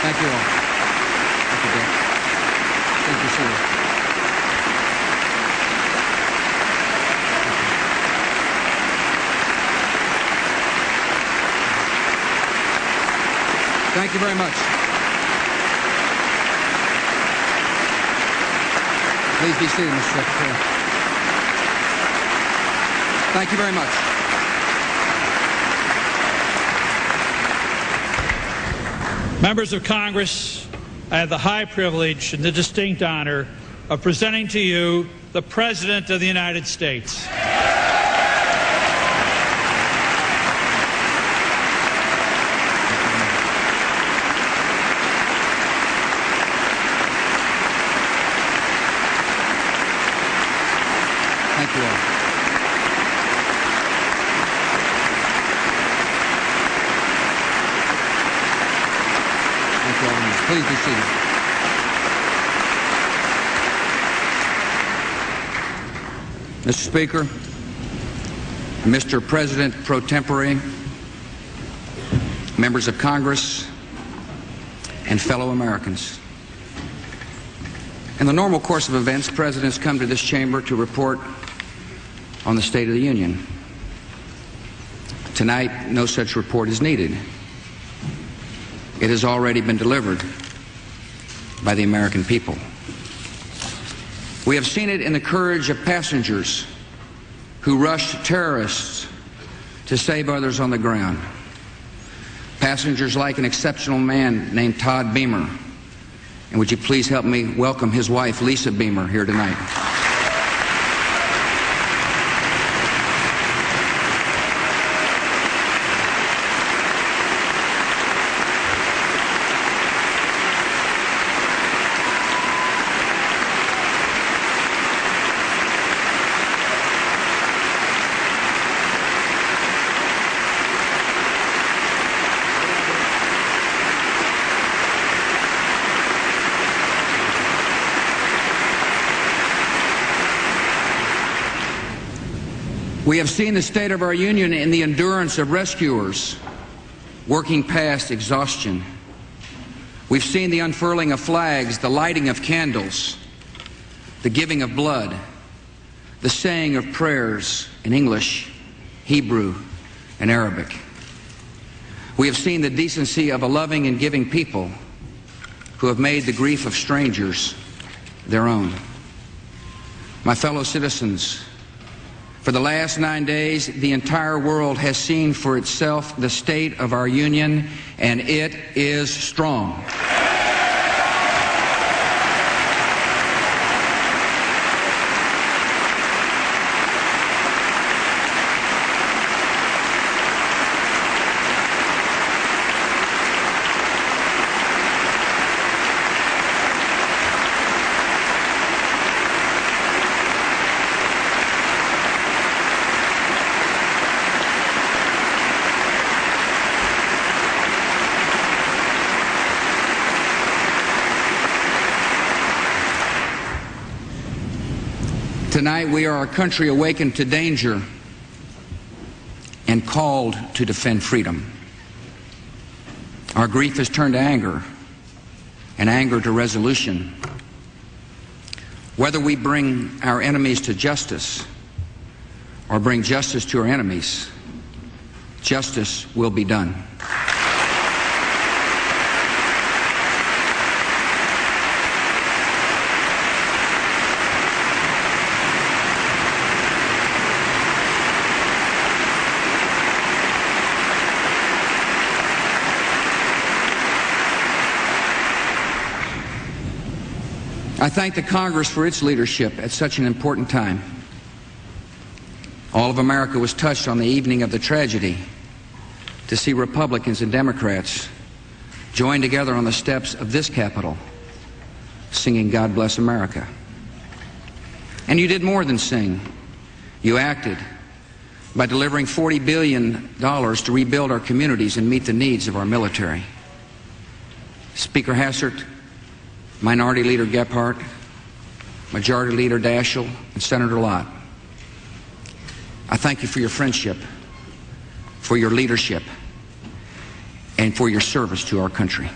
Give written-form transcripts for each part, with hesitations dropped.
Thank you all. Thank you, Dick. Thank you, sir. Thank you very much. Please be seated, Mr. Secretary. Thank you very much. Members of Congress, I have the high privilege and the distinct honor of presenting to you the President of the United States. Thank you all. Thank you all. Please be seated. Mr. Speaker, Mr. President pro tempore, members of Congress, and fellow Americans. In the normal course of events, presidents come to this chamber to report on the State of the Union. Tonight, no such report is needed. It has already been delivered by the American people. We have seen it in the courage of passengers who rushed terrorists to save others on the ground. Passengers like an exceptional man named Todd Beamer. And would you please help me welcome his wife, Lisa Beamer, here tonight. We have seen the state of our union in the endurance of rescuers working past exhaustion. We've seen the unfurling of flags, the lighting of candles, the giving of blood, the saying of prayers in English, Hebrew, and Arabic. We have seen the decency of a loving and giving people who have made the grief of strangers their own. My fellow citizens, for the last 9 days, the entire world has seen for itself the state of our union, and it is strong. Tonight we are a country awakened to danger and called to defend freedom. Our grief has turned to anger, and anger to resolution. Whether we bring our enemies to justice or bring justice to our enemies, justice will be done. I thank the Congress for its leadership at such an important time. All of America was touched on the evening of the tragedy to see Republicans and Democrats join together on the steps of this Capitol singing God Bless America. And you did more than sing. You acted by delivering $40 billion to rebuild our communities and meet the needs of our military. Speaker Hassert, Minority Leader Gephardt, Majority Leader Daschle, and Senator Lott, I thank you for your friendship, for your leadership, and for your service to our country.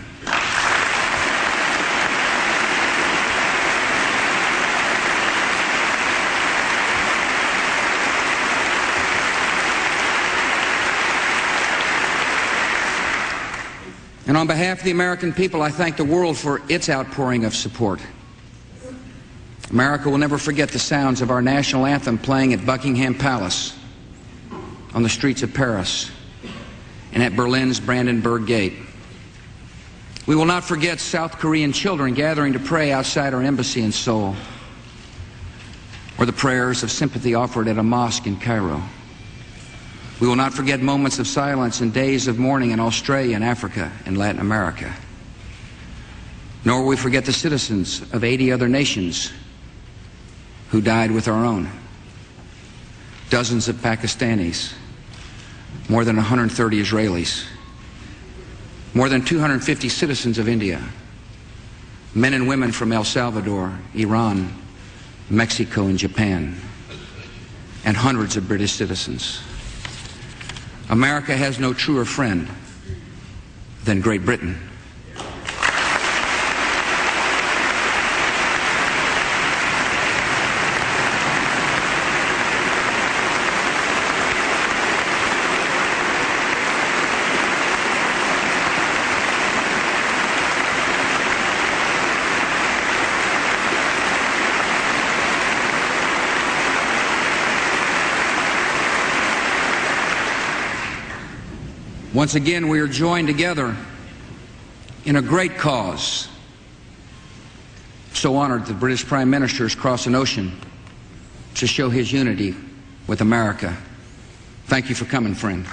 And on behalf of the American people, I thank the world for its outpouring of support. America will never forget the sounds of our national anthem playing at Buckingham Palace, on the streets of Paris, and at Berlin's Brandenburg Gate. We will not forget South Korean children gathering to pray outside our embassy in Seoul, or the prayers of sympathy offered at a mosque in Cairo. We will not forget moments of silence and days of mourning in Australia and Africa and Latin America. Nor will we forget the citizens of 80 other nations who died with our own. Dozens of Pakistanis, more than 130 Israelis, more than 250 citizens of India, men and women from El Salvador, Iran, Mexico, and Japan, and hundreds of British citizens. America has no truer friend than Great Britain. Once again, we are joined together in a great cause. So honored the British Prime Minister has crossed an ocean to show his unity with America. Thank you for coming, friend.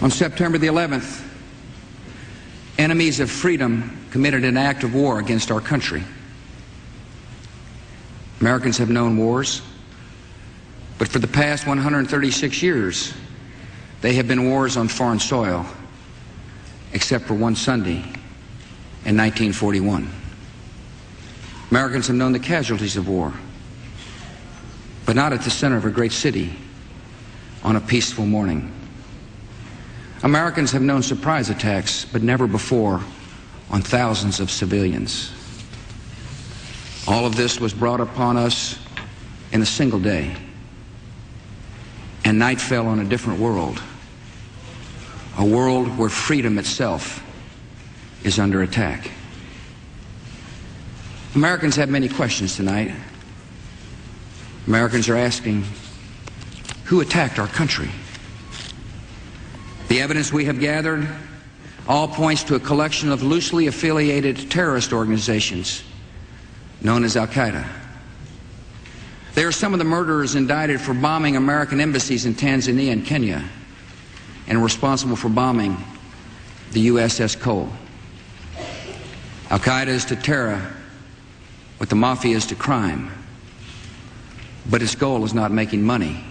On September the 11th, enemies of freedom committed an act of war against our country. Americans have known wars, but for the past 136 years, they have been wars on foreign soil, except for one Sunday in 1941. Americans have known the casualties of war, but not at the center of a great city on a peaceful morning. Americans have known surprise attacks, but never before on thousands of civilians. All of this was brought upon us in a single day, and night fell on a different world, a world where freedom itself is under attack. Americans have many questions tonight. Americans are asking, who attacked our country? The evidence we have gathered all points to a collection of loosely affiliated terrorist organizations known as Al-Qaeda. They are some of the murderers indicted for bombing American embassies in Tanzania and Kenya, and responsible for bombing the USS Cole. Al-Qaeda is to terror what the mafia is to crime, but its goal is not making money.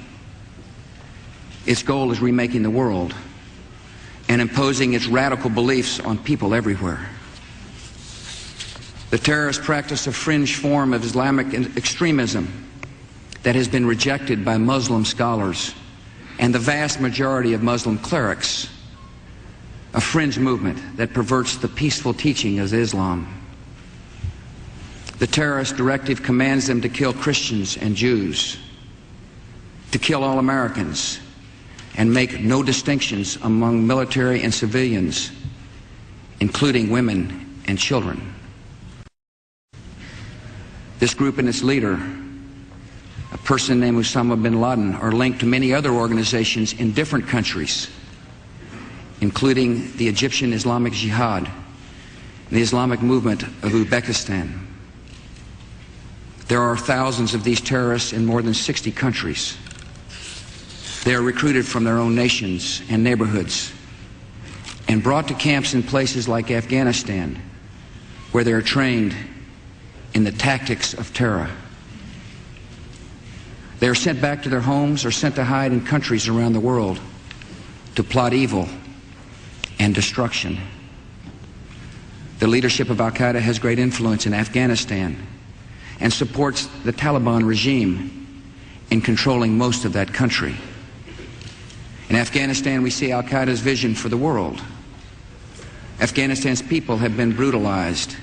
Its goal is remaking the world and imposing its radical beliefs on people everywhere. The terrorists practice a fringe form of Islamic extremism that has been rejected by Muslim scholars and the vast majority of Muslim clerics, a fringe movement that perverts the peaceful teaching of Islam. The terrorist directive commands them to kill Christians and Jews, to kill all Americans, and make no distinctions among military and civilians, including women and children. This group and its leader, a person named Osama bin Laden, are linked to many other organizations in different countries, including the Egyptian Islamic Jihad and the Islamic movement of Uzbekistan. There are thousands of these terrorists in more than 60 countries. They are recruited from their own nations and neighborhoods and brought to camps in places like Afghanistan, where they are trained in the tactics of terror. They are sent back to their homes or sent to hide in countries around the world to plot evil and destruction. The leadership of Al-Qaeda has great influence in Afghanistan and supports the Taliban regime in controlling most of that country. In Afghanistan, we see al-Qaeda's vision for the world. Afghanistan's people have been brutalized.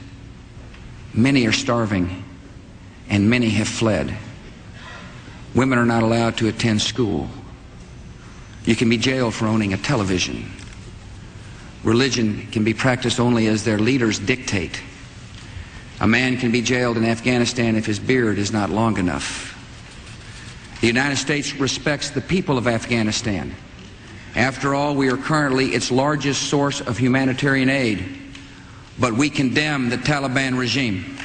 Many are starving, and many have fled. Women are not allowed to attend school. You can be jailed for owning a television. Religion can be practiced only as their leaders dictate. A man can be jailed in Afghanistan if his beard is not long enough. The United States respects the people of Afghanistan. After all, we are currently its largest source of humanitarian aid, but we condemn the Taliban regime.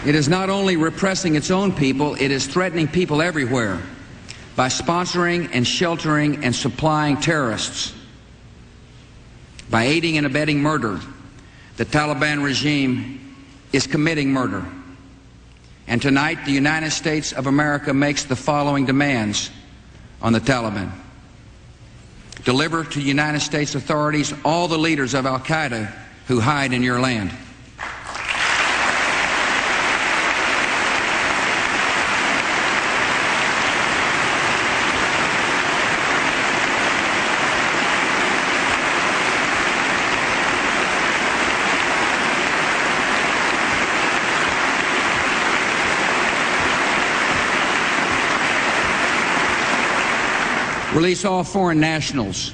It is not only repressing its own people, it is threatening people everywhere by sponsoring and sheltering and supplying terrorists. By aiding and abetting murder, the Taliban regime is committing murder. And tonight, the United States of America makes the following demands on the Taliban. Deliver to United States authorities all the leaders of al-Qaeda who hide in your land. Release all foreign nationals,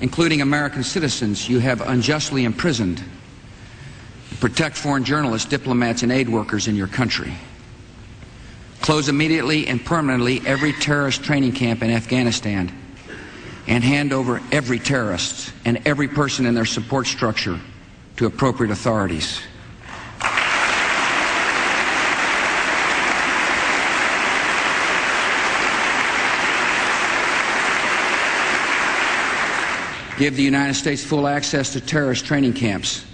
including American citizens you have unjustly imprisoned. Protect foreign journalists, diplomats, and aid workers in your country. Close immediately and permanently every terrorist training camp in Afghanistan, and hand over every terrorist and every person in their support structure to appropriate authorities. Give the United States full access to terrorist training camps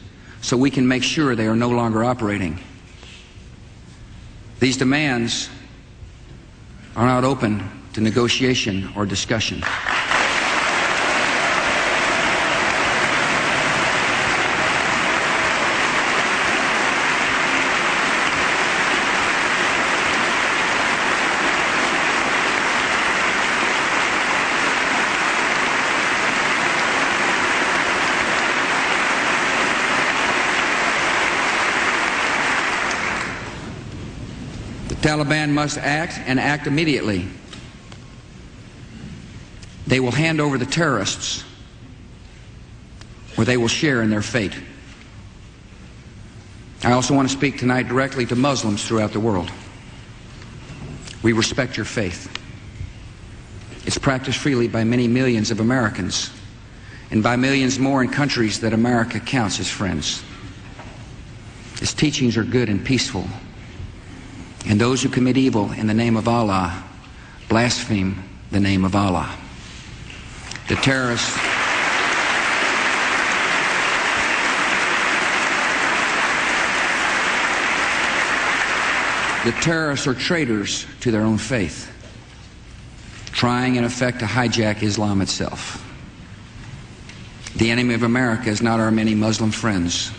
so we can make sure they are no longer operating. These demands are not open to negotiation or discussion. The Taliban must act, and act immediately. They will hand over the terrorists, or they will share in their fate. I also want to speak tonight directly to Muslims throughout the world. We respect your faith. It's practiced freely by many millions of Americans, and by millions more in countries that America counts as friends. Its teachings are good and peaceful. And those who commit evil in the name of Allah blaspheme the name of Allah. The terrorists are traitors to their own faith, trying in effect to hijack Islam itself. The enemy of America is not our many Muslim friends.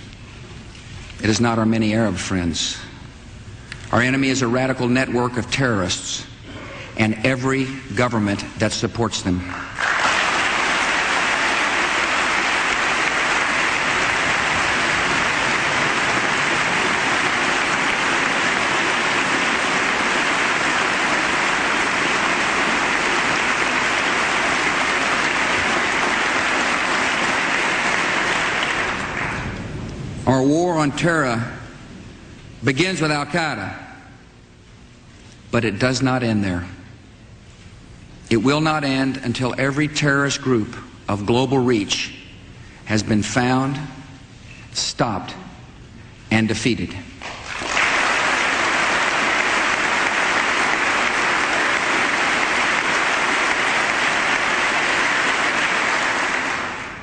It is not our many Arab friends. Our enemy is a radical network of terrorists and every government that supports them. Our war on terror begins with al-Qaeda, but it does not end there. It will not end until every terrorist group of global reach has been found, stopped, and defeated.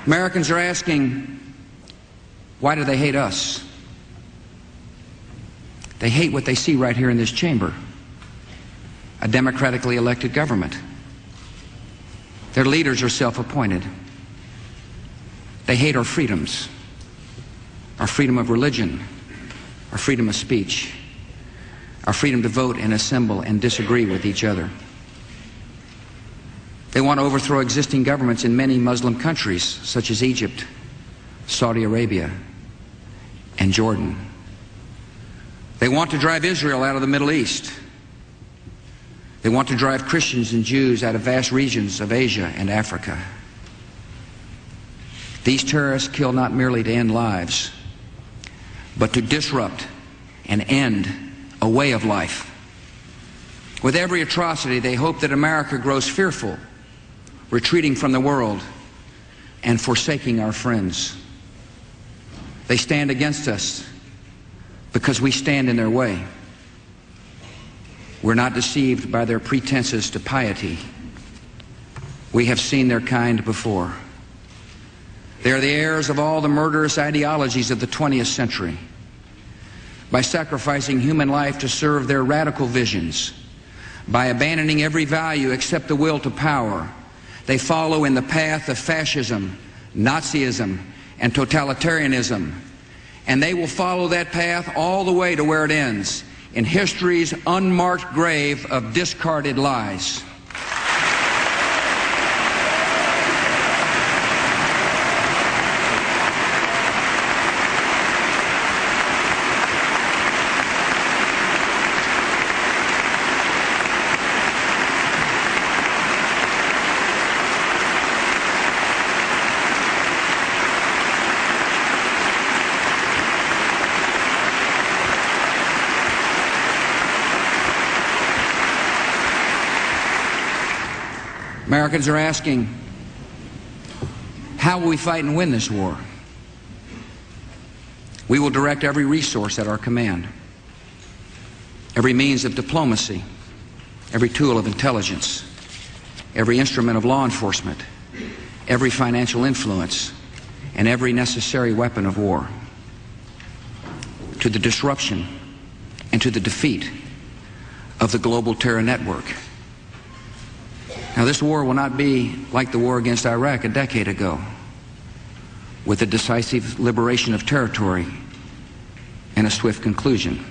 Americans are asking, why do they hate us? They hate what they see right here in this chamber, a democratically elected government. Their leaders are self-appointed. They hate our freedoms, our freedom of religion, our freedom of speech, our freedom to vote and assemble and disagree with each other. They want to overthrow existing governments in many Muslim countries, such as Egypt, Saudi Arabia, and Jordan. They want to drive Israel out of the Middle East. They want to drive Christians and Jews out of vast regions of Asia and Africa. These terrorists kill not merely to end lives, but to disrupt and end a way of life. With every atrocity, they hope that America grows fearful, retreating from the world and forsaking our friends. They stand against us because we stand in their way. We're not deceived by their pretenses to piety. We have seen their kind before. They are the heirs of all the murderous ideologies of the 20th century. By sacrificing human life to serve their radical visions, by abandoning every value except the will to power, they follow in the path of fascism, Nazism, and totalitarianism. And they will follow that path all the way to where it ends, in history's unmarked grave of discarded lies. Americans are asking, how will we fight and win this war? We will direct every resource at our command, every means of diplomacy, every tool of intelligence, every instrument of law enforcement, every financial influence, and every necessary weapon of war to the disruption and to the defeat of the global terror network. Now, this war will not be like the war against Iraq a decade ago, with a decisive liberation of territory and a swift conclusion.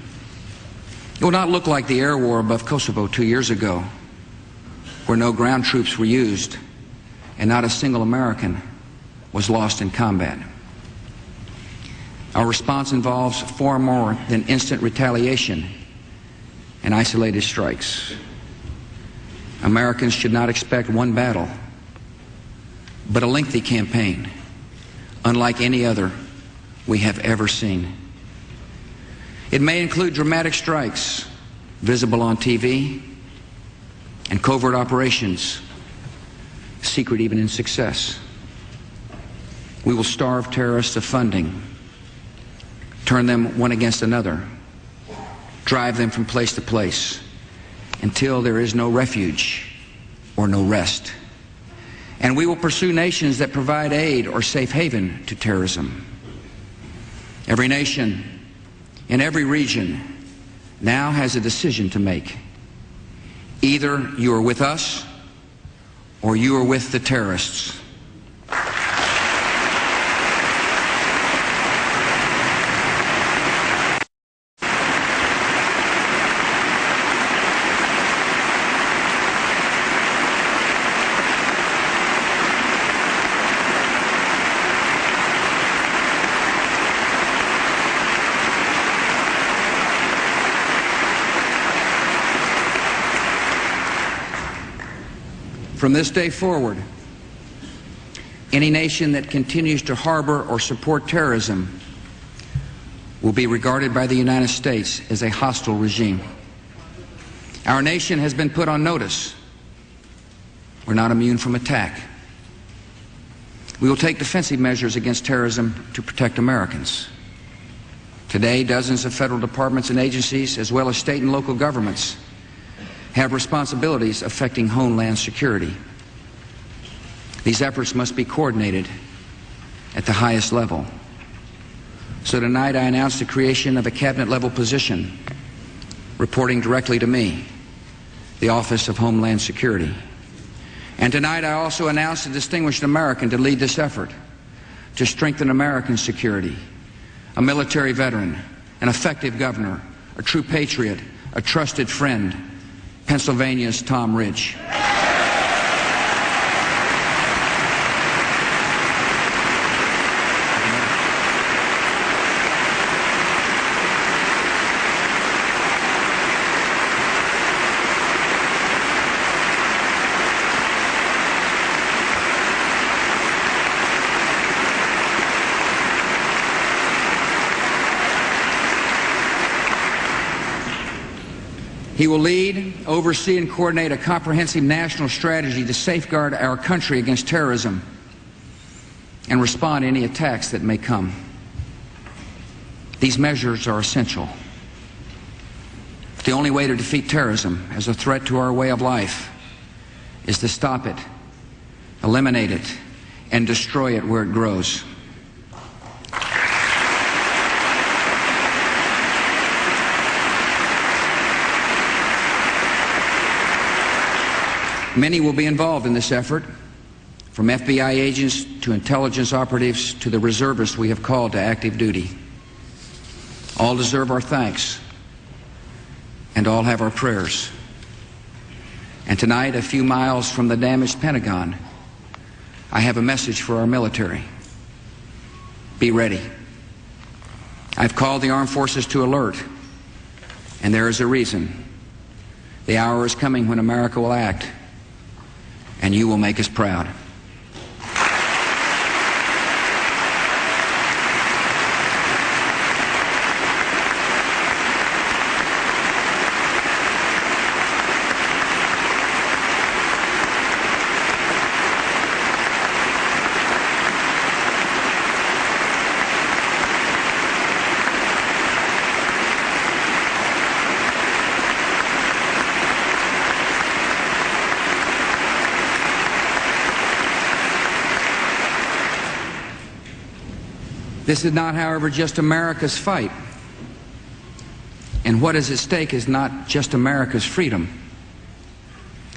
It will not look like the air war above Kosovo 2 years ago, where no ground troops were used and not a single American was lost in combat. Our response involves far more than instant retaliation and isolated strikes. Americans should not expect one battle, but a lengthy campaign, unlike any other we have ever seen. It may include dramatic strikes, visible on TV, and covert operations, secret even in success. We will starve terrorists of funding, turn them one against another, drive them from place to place, until there is no refuge or no rest. And we will pursue nations that provide aid or safe haven to terrorism. Every nation in every region now has a decision to make. Either you are with us or you are with the terrorists. From this day forward, any nation that continues to harbor or support terrorism will be regarded by the United States as a hostile regime. Our nation has been put on notice. We're not immune from attack. We will take defensive measures against terrorism to protect Americans. Today, dozens of federal departments and agencies, as well as state and local governments, have responsibilities affecting homeland security. These efforts must be coordinated at the highest level. So tonight I announce the creation of a cabinet-level position reporting directly to me, the Office of Homeland Security. And tonight I also announce a distinguished American to lead this effort to strengthen American security, a military veteran, an effective governor, a true patriot, a trusted friend, Pennsylvania's Tom Ridge. He will lead, oversee, and coordinate a comprehensive national strategy to safeguard our country against terrorism and respond to any attacks that may come. These measures are essential. The only way to defeat terrorism as a threat to our way of life is to stop it, eliminate it, and destroy it where it grows. Many will be involved in this effort, from FBI agents to intelligence operatives to the reservists we have called to active duty. All deserve our thanks, and all have our prayers. And tonight, a few miles from the damaged Pentagon, I have a message for our military. Be ready. I've called the armed forces to alert, and there is a reason. The hour is coming when America will act, and you will make us proud. This is not, however, just America's fight. And what is at stake is not just America's freedom.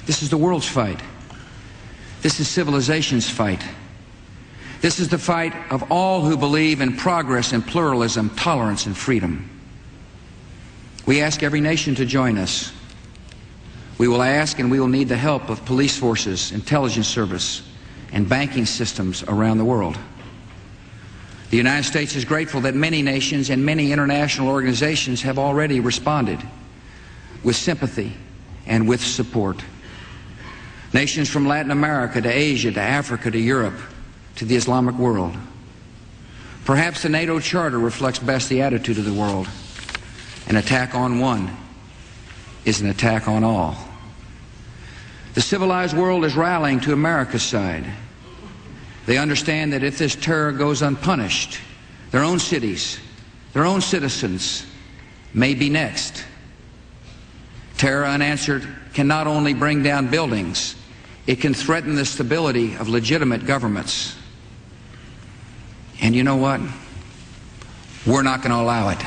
This is the world's fight. This is civilization's fight. This is the fight of all who believe in progress and pluralism, tolerance and freedom. We ask every nation to join us. We will ask and we will need the help of police forces, intelligence service, and banking systems around the world. The United States is grateful that many nations and many international organizations have already responded with sympathy and with support. Nations from Latin America to Asia to Africa to Europe to the Islamic world. Perhaps the NATO Charter reflects best the attitude of the world. An attack on one is an attack on all. The civilized world is rallying to America's side. They understand that if this terror goes unpunished, their own cities, their own citizens may be next. Terror unanswered can not only bring down buildings, it can threaten the stability of legitimate governments. And you know what? We're not going to allow it.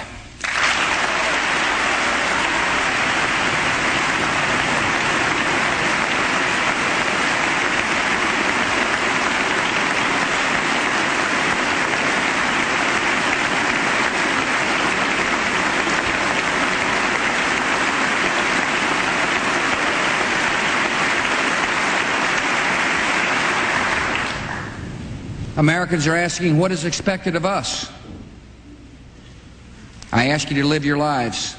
Americans are asking what is expected of us. I ask you to live your lives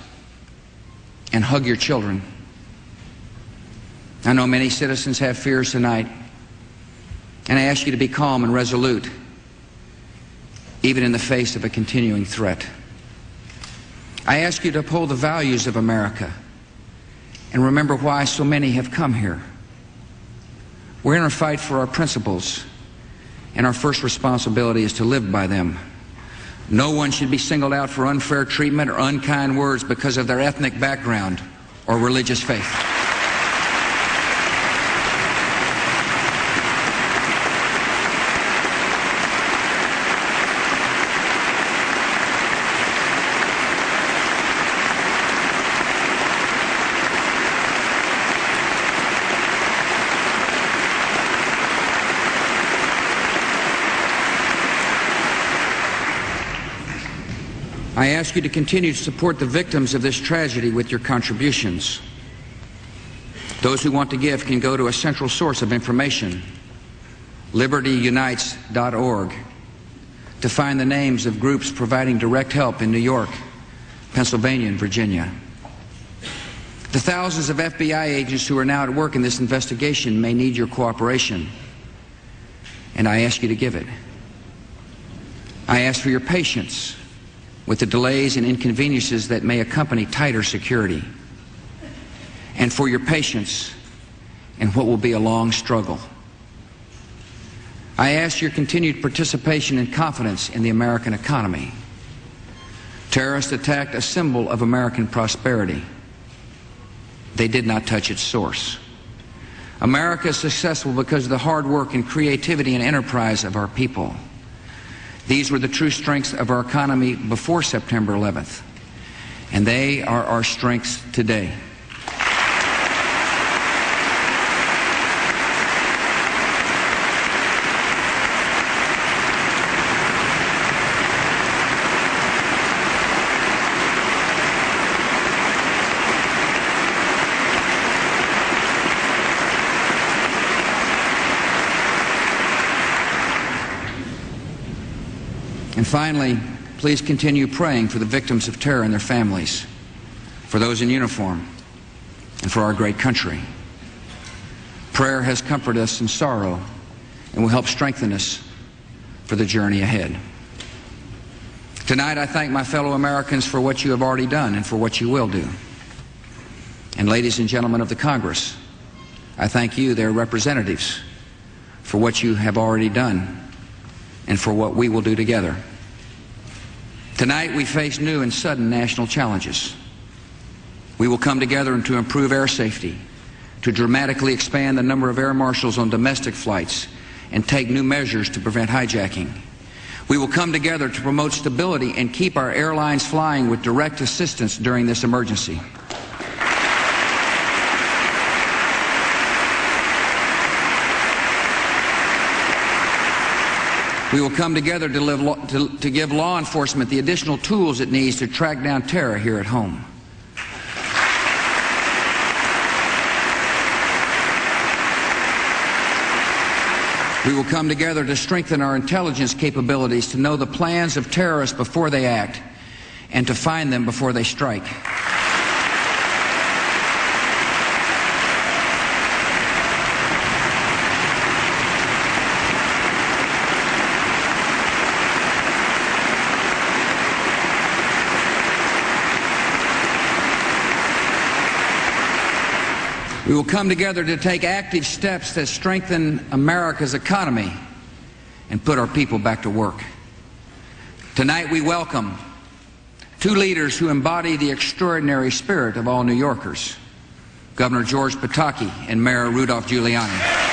and hug your children. I know many citizens have fears tonight, and I ask you to be calm and resolute, even in the face of a continuing threat. I ask you to uphold the values of America and remember why so many have come here. We're in a fight for our principles, and our first responsibility is to live by them. No one should be singled out for unfair treatment or unkind words because of their ethnic background or religious faith. I ask you to continue to support the victims of this tragedy with your contributions. Those who want to give can go to a central source of information, libertyunites.org, to find the names of groups providing direct help in New York, Pennsylvania, and Virginia. The thousands of FBI agents who are now at work in this investigation may need your cooperation, and I ask you to give it. I ask for your patience with the delays and inconveniences that may accompany tighter security, and for your patience in what will be a long struggle. I ask your continued participation and confidence in the American economy. Terrorists attacked a symbol of American prosperity. They did not touch its source. America is successful because of the hard work and creativity and enterprise of our people. These were the true strengths of our economy before September 11th, and they are our strengths today. And finally, please continue praying for the victims of terror and their families, for those in uniform, and for our great country. Prayer has comforted us in sorrow and will help strengthen us for the journey ahead. Tonight, I thank my fellow Americans for what you have already done and for what you will do. And ladies and gentlemen of the Congress, I thank you, their representatives, for what you have already done and for what we will do together. Tonight we face new and sudden national challenges. We will come together to improve air safety, to dramatically expand the number of air marshals on domestic flights, and take new measures to prevent hijacking. We will come together to promote stability and keep our airlines flying with direct assistance during this emergency. We will come together to give law enforcement the additional tools it needs to track down terror here at home. We will come together to strengthen our intelligence capabilities to know the plans of terrorists before they act and to find them before they strike. We will come together to take active steps that strengthen America's economy and put our people back to work. Tonight we welcome two leaders who embody the extraordinary spirit of all New Yorkers, Governor George Pataki and Mayor Rudolph Giuliani.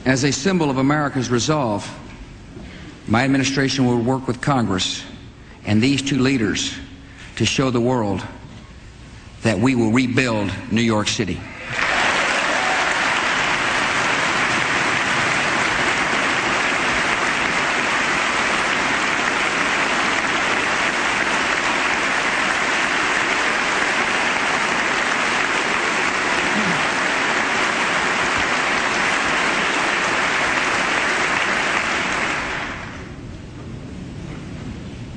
As a symbol of America's resolve, my administration will work with Congress and these two leaders to show the world that we will rebuild New York City.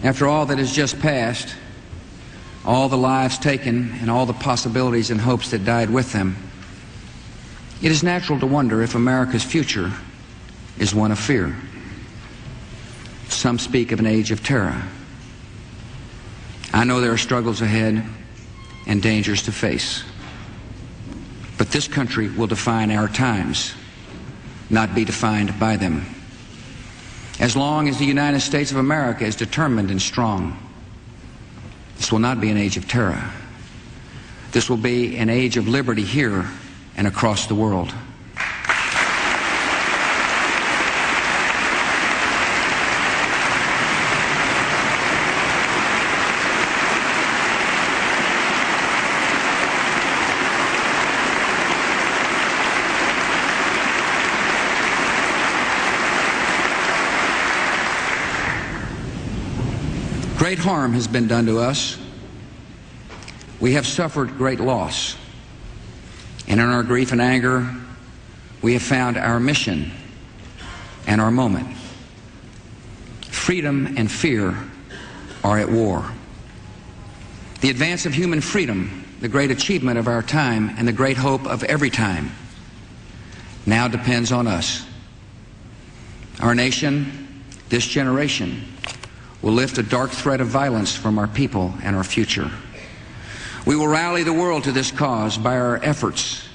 After all that has just passed, all the lives taken and all the possibilities and hopes that died with them, it is natural to wonder if America's future is one of fear. Some speak of an age of terror. I know there are struggles ahead and dangers to face. But this country will define our times, not be defined by them. As long as the United States of America is determined and strong, this will not be an age of terror. This will be an age of liberty here and across the world. Great harm has been done to us. We have suffered great loss. And in our grief and anger, we have found our mission and our moment. Freedom and fear are at war. The advance of human freedom, the great achievement of our time and the great hope of every time, now depends on us. Our nation, this generation, will lift a dark threat of violence from our people and our future. We will rally the world to this cause by our efforts,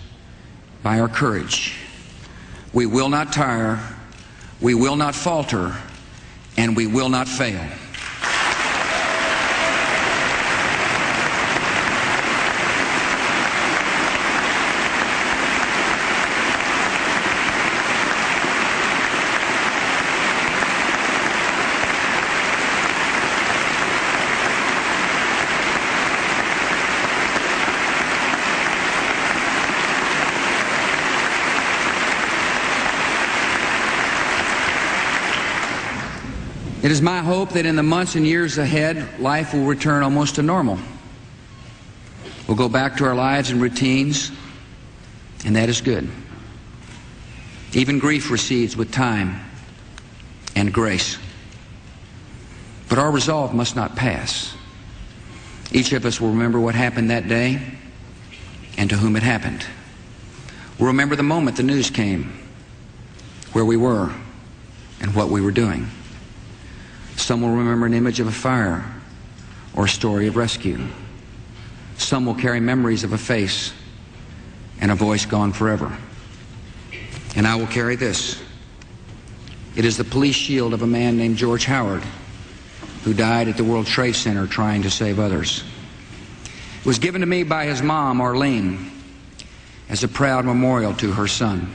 by our courage. We will not tire, we will not falter, and we will not fail. It is my hope that in the months and years ahead, life will return almost to normal. We'll go back to our lives and routines, and that is good. Even grief recedes with time and grace. But our resolve must not pass. Each of us will remember what happened that day and to whom it happened. We'll remember the moment the news came, where we were, and what we were doing. Some will remember an image of a fire or a story of rescue. Some will carry memories of a face and a voice gone forever. And I will carry this. It is the police shield of a man named George Howard, who died at the World Trade Center trying to save others. It was given to me by his mom, Arlene, as a proud memorial to her son.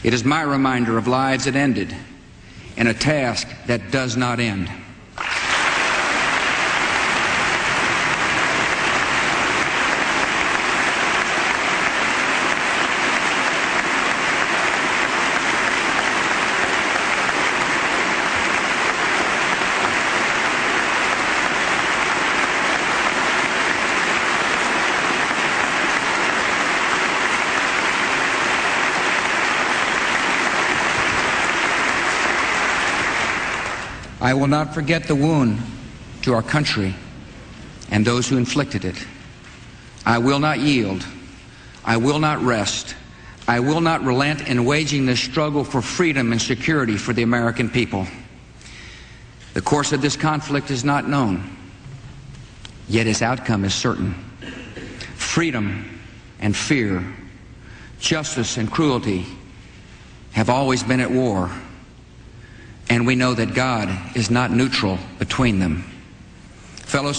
It is my reminder of lives that ended and a task that does not end. I will not forget the wound to our country and those who inflicted it. I will not yield. I will not rest. I will not relent in waging this struggle for freedom and security for the American people. The course of this conflict is not known, yet its outcome is certain. Freedom and fear, justice and cruelty have always been at war. And we know that God is not neutral between them. Fellow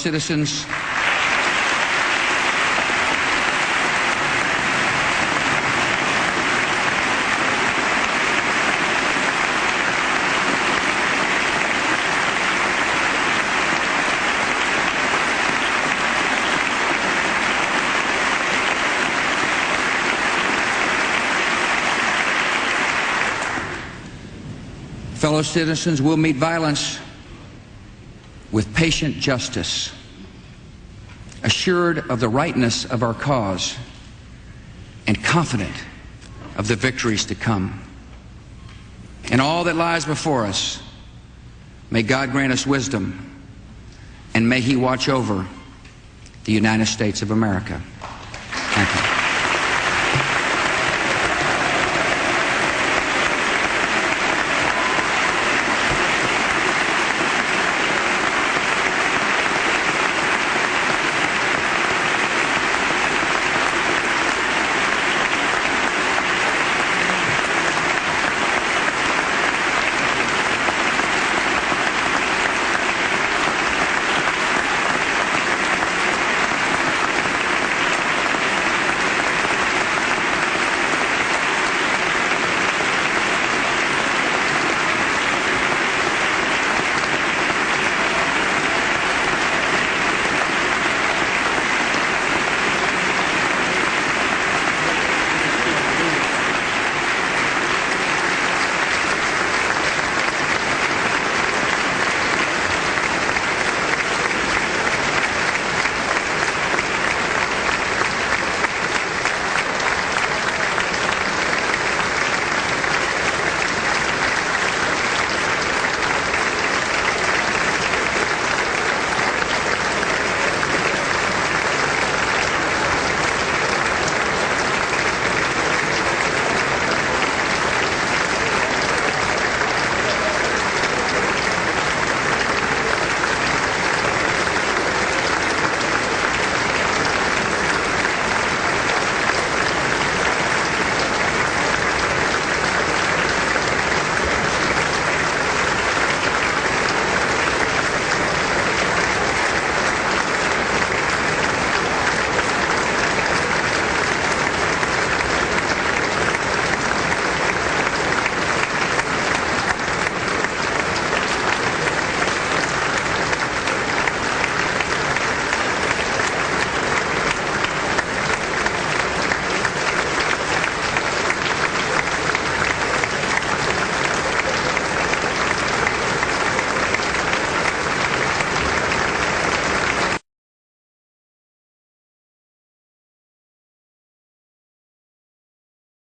citizens, we'll meet violence with patient justice, assured of the rightness of our cause and confident of the victories to come. In all that lies before us, may God grant us wisdom, and may He watch over the United States of America.